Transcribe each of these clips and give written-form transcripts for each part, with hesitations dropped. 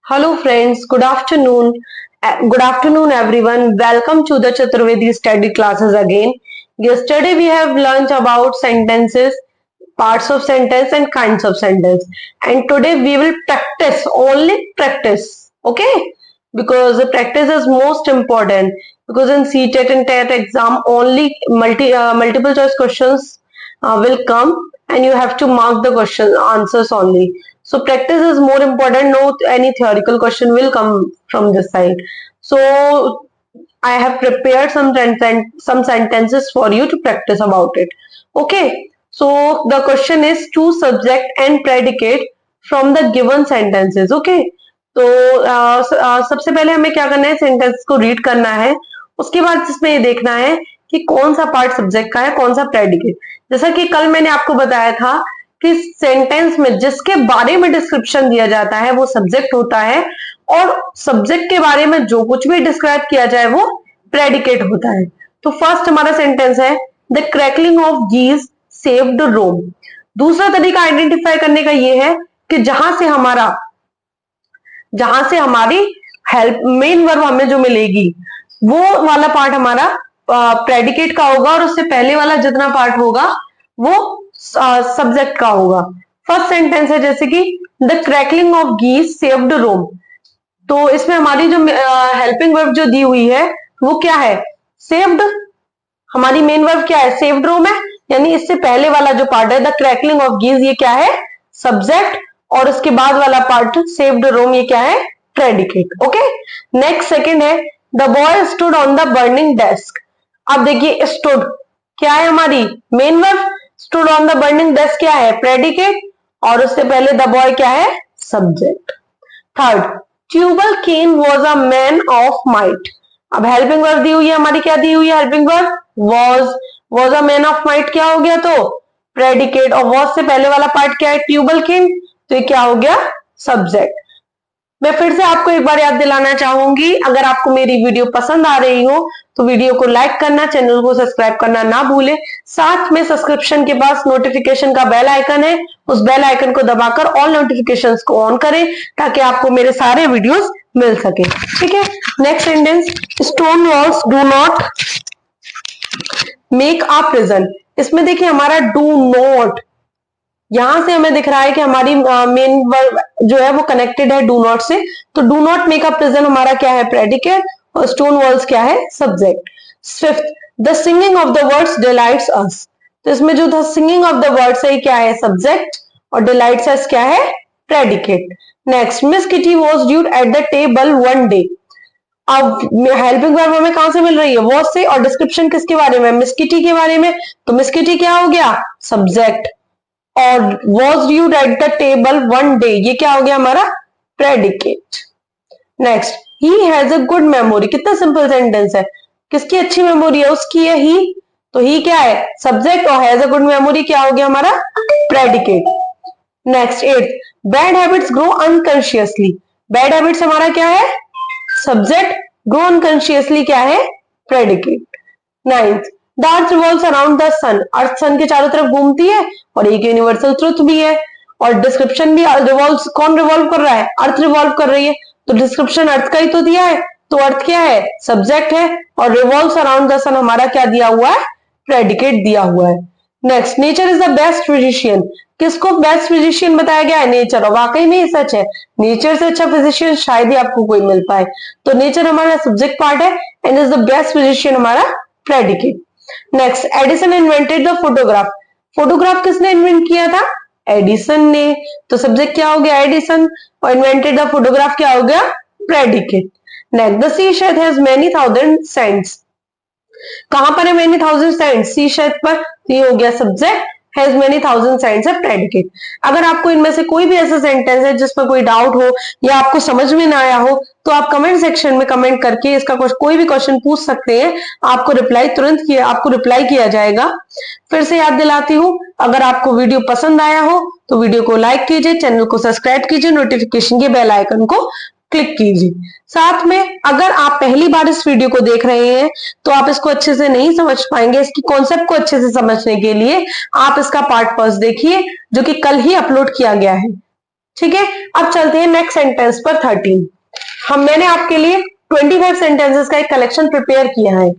Hello friends, good afternoon. Good afternoon everyone. Welcome to the Chaturvedi study classes again. Yesterday we have learned about sentences, parts of sentence and kinds of sentence. And today we will practice, only practice. Okay? Because the practice is most important. Because in CTET and TET exam only multiple choice questions will come and you have to mark the question answers only. So practice is more important. No any theoretical question will come from this side. So I have prepared some sentences for you to practice about it. Okay. So the question is choose subject and predicate from the given sentences. Okay. तो सबसे पहले हमें क्या करना है, sentence को read करना है. उसके बाद इसमें ये देखना है कि कौन सा पार्ट सब्जेक्ट का है, कौन सा प्रेडिकेट. जैसा कि कल मैंने आपको बताया था कि सेंटेंस में जिसके बारे में डिस्क्रिप्शन दिया जाता है वो सब्जेक्ट होता है और सब्जेक्ट के बारे में जो कुछ भी डिस्क्राइब किया जाए वो प्रेडिकेट होता है. तो फर्स्ट हमारा सेंटेंस है द क्रैकलिंग ऑफ गीज सेव्ड रोम. दूसरा तरीका आइडेंटिफाई करने का ये है कि जहां से हमारी हेल्प मेन वर्ब हमें जो मिलेगी वो वाला पार्ट हमारा प्रेडिकेट का होगा और उससे पहले वाला जितना पार्ट होगा वो सब्जेक्ट का होगा. फर्स्ट सेंटेंस है जैसे कि द क्रैकलिंग ऑफ गीज सेव्ड रोम. तो इसमें हमारी जो हेल्पिंग वर्ब जो दी हुई है वो क्या है, सेव्ड. हमारी मेन वर्ब क्या है, सेव्ड रोम है. यानी इससे पहले वाला जो पार्ट है द क्रैकलिंग ऑफ गीज ये क्या है, सब्जेक्ट. और उसके बाद वाला पार्ट सेव्ड रोम ये क्या है, प्रेडिकेट. ओके. नेक्स्ट सेकंड है the boy stood on the burning desk. अब देखिए स्टूड क्या है, हमारी main verb. Stood on the burning desk क्या है, प्रेडिकेट. और उससे पहले द बॉय क्या है, subject. Third Tubal Cain was a man of might. अब हेल्पिंग वर्ब दी हुई है हमारी, क्या दी हुई है, helping verb was a man of might क्या हो गया, तो प्रेडिकेट. और वॉज से पहले वाला पार्ट क्या है, ट्यूबल केन. तो ये क्या हो गया, सब्जेक्ट. मैं फिर से आपको एक बार याद दिलाना चाहूंगी, अगर आपको मेरी वीडियो पसंद आ रही हो तो वीडियो को लाइक करना, चैनल को सब्सक्राइब करना ना भूले. साथ में सब्सक्रिप्शन के पास नोटिफिकेशन का बेल आइकन है, उस बेल आइकन को दबाकर ऑल नोटिफिकेशंस को ऑन करें ताकि आपको मेरे सारे वीडियोस मिल सके. ठीक है. Next sentence stone walls do not make a prison. इसमें देखिए हमारा डू नॉट, यहां से हमें दिख रहा है कि हमारी मेन वर्ब जो है वो कनेक्टेड है डू नॉट से. तो do not make a prison हमारा क्या है, प्रेडिकेट. और स्टोन वॉल्स क्या है, subject. Fifth the singing of the words delights us. तो इसमें जो the singing of the words है क्या है, सब्जेक्ट. और डिलाइट्स अस क्या है, predicate. Next Miss Kitty was rude at the table one day. अब हेल्पिंग वर्ब हमें कहां से मिल रही है, वॉज से. और डिस्क्रिप्शन किसके बारे में, मिस किटी के बारे में. तो मिस किटी क्या हो गया, सब्जेक्ट. और was rude at the table one day ये क्या हो गया हमारा, predicate. Next he has a good memory. कितना सिंपल सेंटेंस है, किसकी अच्छी मेमोरी है, उसकी है ही. तो ही क्या है, सब्जेक्ट. और हैज अ गुड मेमोरी क्या हो गया हमारा, predicate. Next eighth bad habits grow unconsciously. Bad habits हमारा क्या है, सब्जेक्ट. ग्रो अनकॉन्शियसली क्या है, predicate. Ninth the earth revolves around the sun. Earth sun के चारों तरफ घूमती है और एक यूनिवर्सल ट्रुथ भी है. और डिस्क्रिप्शन भी रिवॉल्व, कौन रिवॉल्व कर रहा है, अर्थ रिवॉल्व कर रही है. तो डिस्क्रिप्शन अर्थ का ही तो दिया है. तो अर्थ क्या है, सब्जेक्ट है. और रिवॉल्व्स अराउंड द सन हमारा क्या दिया हुआ है, प्रेडिकेट दिया हुआ है. Next nature is the best physician. किसको बेस्ट फिजिशियन बताया गया है, नेचर. और वाकई में सच है, नेचर से अच्छा फिजिशियन शायद ही आपको कोई मिल पाए. तो नेचर हमारा सब्जेक्ट पार्ट है and is the best physician हमारा predicate. Next Edison invented the photograph. Photograph किसने इन्वेंट किया था, एडिसन ने. तो सब्जेक्ट क्या हो गया, एडिसन. और इन्वेंटेड द फोटोग्राफ क्या हो गया, predicate. Next the sea shade has many thousand sands. कहां पर है many thousand sands, sea shade पर. ये हो गया subject, has many thousand sands है प्रेडिकेट. अगर आपको इनमें से कोई भी ऐसा सेंटेंस है जिसमें कोई डाउट हो या आपको समझ में ना आया हो तो आप कमेंट सेक्शन में कमेंट करके इसका कोई भी क्वेश्चन पूछ सकते हैं. आपको रिप्लाई किया जाएगा. फिर से याद दिलाती हूँ, अगर आपको वीडियो पसंद आया हो तो वीडियो को लाइक कीजिए, चैनल को सब्सक्राइब कीजिए, नोटिफिकेशन के बेल आइकन को क्लिक कीजिए. साथ में अगर आप पहली बार इस वीडियो को देख रहे हैं तो आप इसको अच्छे से नहीं समझ पाएंगे. इसकी कॉन्सेप्ट को अच्छे से समझने के लिए आप इसका पार्ट फर्स्ट देखिए जो कि कल ही अपलोड किया गया है. ठीक है, अब चलते हैं नेक्स्ट सेंटेंस पर 13। मैंने आपके लिए 25 सेंटेंसेस का एक कलेक्शन प्रिपेयर किया है।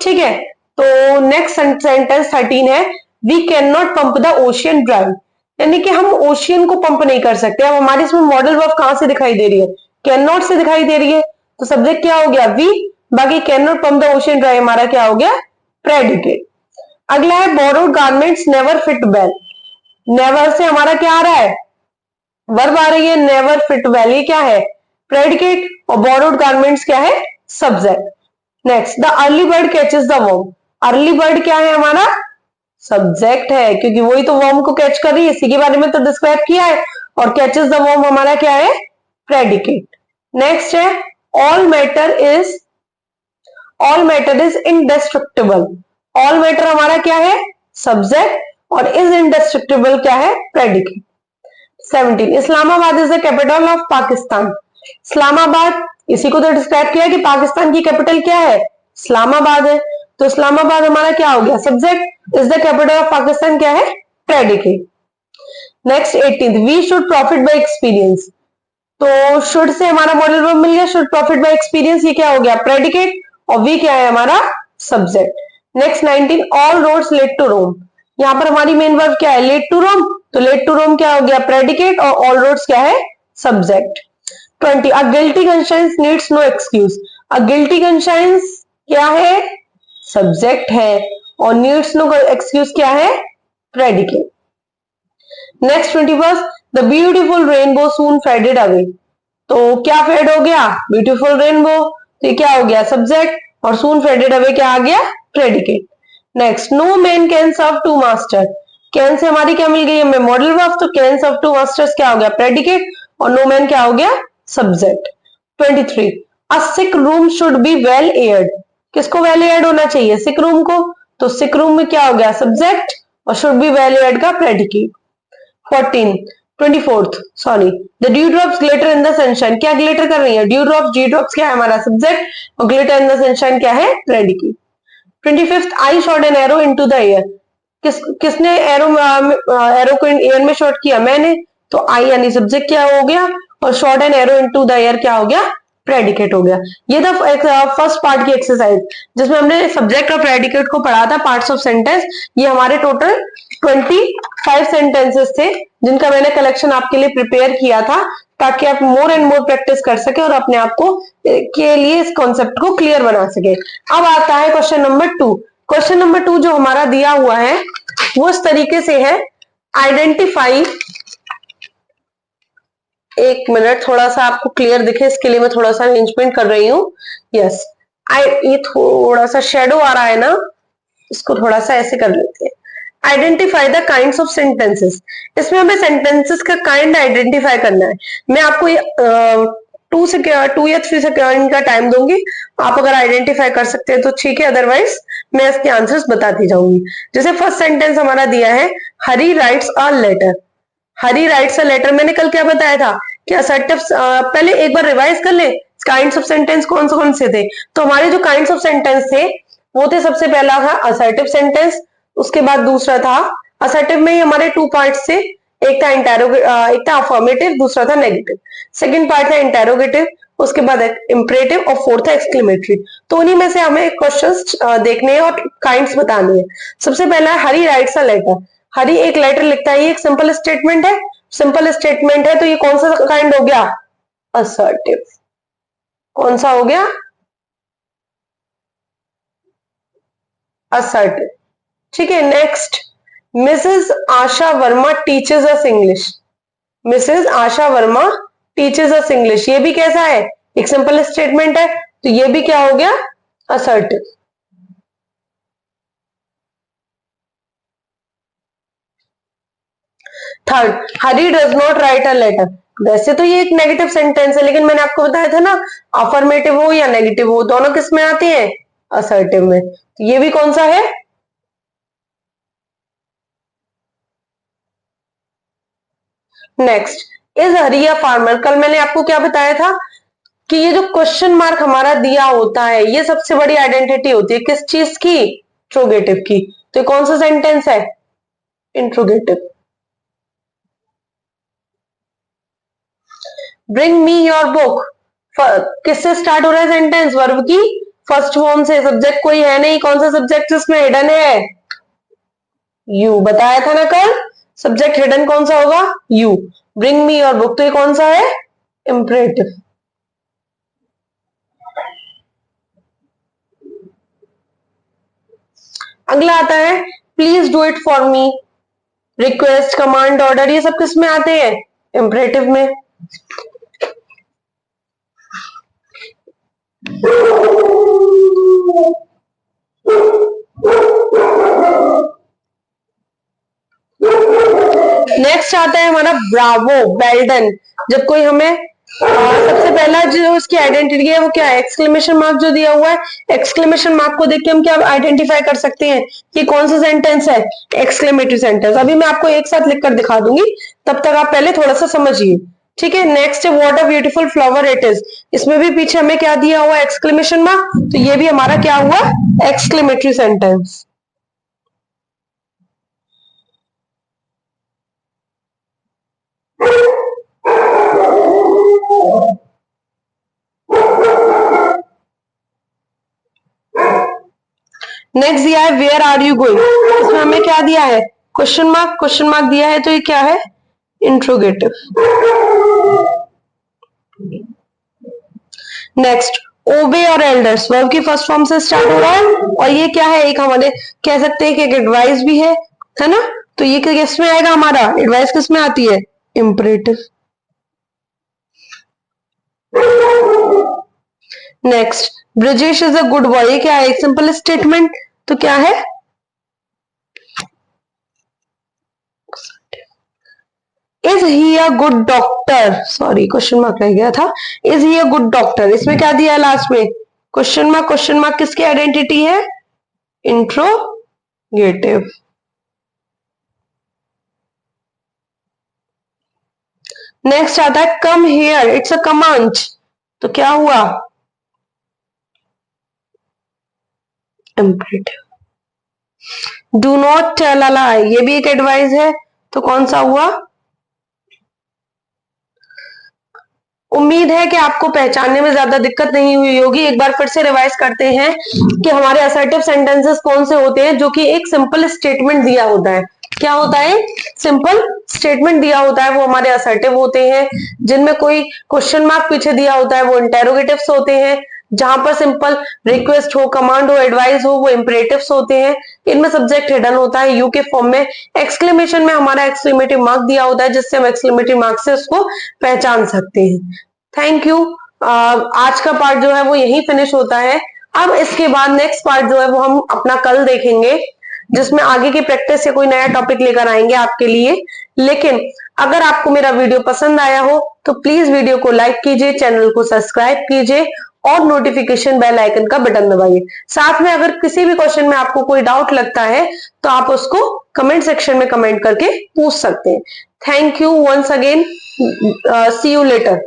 ठीक है, तो नेक्स्ट सेंटेंस 13 है, we can not pump the ocean dry, यानी कि हम ओशियन को पंप नहीं कर सकते। अब हमारे इसमें मॉडल वर्ब कहां से दिखाई दे रही है, कैन नॉट से दिखाई दे रही है, तो सब्जेक्ट क्या हो गया वी, बाकी can not pump the ocean dry हमारा क्या हो गया प्रेडिकेट। अगला है borrowed garments never fit well, never say हमारा क्या आ रहा है वर्ब आ रही है, नेवर फिट वेल ये क्या है प्रेडिकेट, और बोरोड गारमेंट्स क्या है subject. Next, the early bird catches the worm, early bird क्या है हमारा सब्जेक्ट है, क्योंकि वही तो वर्म को कैच कर रही है, इसी के बारे में तो डिस्क्राइब किया है, और कैचेस द वर्म हमारा क्या है प्रेडिकेट। नेक्स्ट है all matter is इंडेस्ट्रक्टिबल, all matter हमारा क्या है सब्जेक्ट, और इज इंडेस्ट्रक्टिबल क्या है predicate. 17, Islamabad is the capital of Pakistan, Islamabad इसी को तो डिस्क्राइब किया कि पाकिस्तान की कैपिटल क्या है इस्लामाबाद है, तो इस्लामाबाद हमारा क्या हो गया subject, is the capital of Pakistan क्या है predicate. Next 18, we should profit by experience, तो शुड से हमारा मॉडल वर्ब मिल गया, शुड प्रॉफिट बाय एक्सपीरियंस ये क्या हो गया प्रेडिकेट, और वी क्या है हमारा subject. Next 19, all roads lead to Rome, यहाँ पर हमारी मेन वर्ब क्या है लीड टू रोम, तो लीड टू रोम क्या हो गया प्रेडिकेट, और ऑल रोड्स क्या है subject. 20, a guilty conscience needs no excuse, a guilty conscience क्या है सब्जेक्ट है, और नीड्स नो एक्सक्यूज क्या है predicate. Next 21, the beautiful rainbow soon faded away, तो क्या फेड हो गया ब्यूटीफुल रेनबो, तो ये क्या हो गया सब्जेक्ट, और सून फेडेड अवे क्या आ गया predicate. Next, no man can serve two master, can से हमारी क्या मिल गई हमें मॉडल वर्ब, तो कैन सर्व टू मास्टर्स क्या हो गया प्रेडिकेट, और नो मैन क्या हो गया subject. 23, a sick room should be well aired, किसको वेल एयर्ड होना चाहिए सिक रूम को, तो सिक रूम में क्या हो गया सब्जेक्ट, और शुड बी वेल एयर्ड का predicate. 14, 24th sorry, the due drops glitter in the sunshine, क्या ग्लिटर कर रही है ड्यू ड्रॉप्स, ड्यू ड्रॉप्स क्या है हमारा सब्जेक्ट, और ग्लिटर इन द सनशाइन क्या है predicate. 25th, I shot an arrow into the air, किसने एरो को एयर में शॉट किया मैंने, तो आई यानी सब्जेक्ट क्या हो गया, और shot an arrow into the air क्या हो गया प्रेडिकेट हो गया। ये था फर्स्ट पार्ट की एक्सरसाइज जिसमें हमने सब्जेक्ट और प्रेडिकेट को पढ़ा था पार्ट्स ऑफ सेंटेंस। ये हमारे टोटल 25 सेंटेंसेस थे जिनका मैंने कलेक्शन आपके लिए प्रिपेयर किया था, ताकि आप मोर एंड मोर प्रैक्टिस कर सके और अपने आप को के लिए इस कॉन्सेप्ट को क्लियर बना सके। अब आता है क्वेश्चन नंबर 2। क्वेश्चन नंबर 2 जो हमारा दिया हुआ है वो इस तरीके से है, आइडेंटिफाई, एक मिनट थोड़ा सा आपको क्लियर दिखे इसके लिए मैं थोड़ा सा अरेंजमेंट कर रही हूँ। यस, ये थोड़ा सा शेडो आ रहा है ना, इसको थोड़ा सा ऐसे कर लेते हैं। Identify the kinds of sentences, इसमें हमें सेंटेंसेस का काइंड आइडेंटिफाई करना है। मैं आपको 2 या 3 सेकेंड का टाइम दूंगी, आप अगर आइडेंटिफाई कर सकते हैं तो ठीक है, अदरवाइज मैं इसके आंसर्स बताती जाऊंगी। जैसे फर्स्ट सेंटेंस हमारा दिया है, Hari writes a letter, Hari writes a letter, मैंने कल क्या बताया था कि असर्टिव, पहले एक बार रिवाइज कर ले काइंड्स ऑफ सेंटेंस कौन से थे। तो हमारे जो काइंड्स ऑफ सेंटेंस थे वो थे, सबसे पहला था असर्टिव सेंटेंस, उसके बाद दूसरा था असर्टिव में ही हमारे 2 पार्ट्स थे, एक था एक था अफर्मेटिव, दूसरा था नेगेटिव। सेकंड पार्ट था इंटेरोगेटिव, उसके बाद इंपरेटिव, और फोर्थ था एक्सक्लेमेटरी। तो उन्हीं में से हमें क्वेश्चंस देखने हैं और काइंड्स बताने हैं। सबसे पहला है हरी राइट्स अ लेटर, हरी एक लेटर लिखता है, ये एक सिंपल स्टेटमेंट है, सिंपल स्टेटमेंट है, तो ये कौन सा काइंड हो गया असर्टिव, कौन सा हो गया असर्टिव। ठीक है, नेक्स्ट, मिसेस आशा वर्मा टीचर्स अस इंग्लिश, मिसेस आशा वर्मा टीचर्स अस इंग्लिश, ये भी कैसा है एक सिंपल स्टेटमेंट है, तो ये भी क्या हो गया assertive. Third, Hari does not write a letter, वैसे तो ये एक नेगेटिव सेंटेंस है, लेकिन मैंने आपको बताया था ना अफर्मेटिव हो या नेगेटिव हो दोनों किस में आते हैं असर्टिव में, तो ये भी कौन सा है। Next, is Hari a farmer, कल मैंने आपको क्या बताया था कि ये जो क्वेश्चन मार्क हमारा दिया होता है ये सबसे बड़ी आइडेंटिटी होती है किस चीज की, इंट्रोगेटिव की, तो ये कौन सा सेंटेंस है interrogative. Bring me your book किससे स्टार्ट हो रहा है सेंटेंस? वर्ब की फर्स्ट फॉर्म से। सब्जेक्ट कोई है नहीं, कौन सा सब्जेक्ट इसमें हिडन है? यू। बताया था ना कल, सब्जेक्ट हिडन कौन सा होगा? You. Bring me your book, तो ये कौन सा है? इंपरेटिव। अगला आता है please do it for me, request, command, order, ये सब किस में आते हैं? इंपरेटिव में। नेक्स्ट आता है हमारा ब्रावो, वेल डन। जब कोई हमें सबसे पहला जो उसकी आइडेंटिटी है वो क्या है? एक्सक्लेमेशन मार्क जो दिया हुआ है, एक्सक्लेमेशन मार्क को देख के हम क्या आइडेंटिफाई कर सकते हैं कि कौन सा सेंटेंस है? Exclamatory sentence. अभी मैं आपको एक साथ लिखकर दिखा दूंगी, तब तक आप पहले थोड़ा सा समझिए, ठीक है। नेक्स्ट है what a beautiful flower it is. इसमें भी पीछे हमें क्या दिया हुआ है? Exclamation mark. तो ये भी हमारा क्या हुआ? Exclamatory sentence. नेक्स्ट दिया है वेयर आर यू गोइंग। इसमें हमें क्या दिया है? Question mark. क्वेश्चन मार्क दिया है तो ये क्या है? इंट्रोगेटिव। नेक्स्ट ओबे और एल्डर्स, वर्ब की फर्स्ट फॉर्म से स्टार्ट हो रहा है और ये क्या है? एक हमारे कह सकते हैं कि एक एडवाइस भी है ना? तो ये किस में आएगा हमारा? एडवाइस किस में आती है? Imperative. Next Brijesh is a good boy, ये क्या है? एक सिंपल स्टेटमेंट। तो क्या है? Is he a good doctor, sorry question mark रह गया था। Is he a good doctor, इसमें क्या दिया है लास्ट में? Question mark. क्वेश्चन मार्क किसकी आइडेंटिटी है? इंट्रोगेटिव। नेक्स्ट आता है come here, it's a command. तो क्या हुआ? Imperative. Do not tell a lie, ये भी एक एडवाइस है। तो कौन सा हुआ? उम्मीद है कि आपको पहचानने में ज्यादा दिक्कत नहीं हुई होगी। एक बार फिर से रिवाइज करते हैं कि हमारे असर्टिव सेंटेंसेस कौन से होते हैं? जो कि एक सिंपल स्टेटमेंट दिया होता है। क्या होता है? सिंपल स्टेटमेंट दिया होता है, वो हमारे असर्टिव होते हैं। जिनमें कोई क्वेश्चन मार्क पीछे दिया होता है वो इंटेरोगेटिव्स होते हैं। जहां पर सिंपल रिक्वेस्ट हो, कमांड हो, एडवाइस हो, वो इंपरेटिव्स होते हैं। इनमें सब्जेक्ट हिडन होता है यू के फॉर्म में। एक्सक्लेमेशन में हमारा एक्सक्लेमेटिव मार्क दिया होता है, जिससे हम एक्सक्लेमेटिव मार्क से उसको पहचान सकते हैं। Thank you. आज का पार्ट जो है वो यही फिनिश होता है। अब इसके बाद नेक्स्ट पार्ट जो है वो हम अपना कल देखेंगे, जिसमें आगे की प्रैक्टिस से कोई नया टॉपिक लेकर आएंगे आपके लिए। लेकिन अगर आपको मेरा वीडियो पसंद आया हो तो प्लीज वीडियो को लाइक कीजिए, चैनल को सब्सक्राइब कीजिए और नोटिफिकेशन बेल आइकन का बटन दबाइए। साथ में अगर किसी भी क्वेश्चन में आपको कोई डाउट लगता है तो आप उसको कमेंट सेक्शन में कमेंट करके पूछ सकते हैं। Thank you once again, see you letter.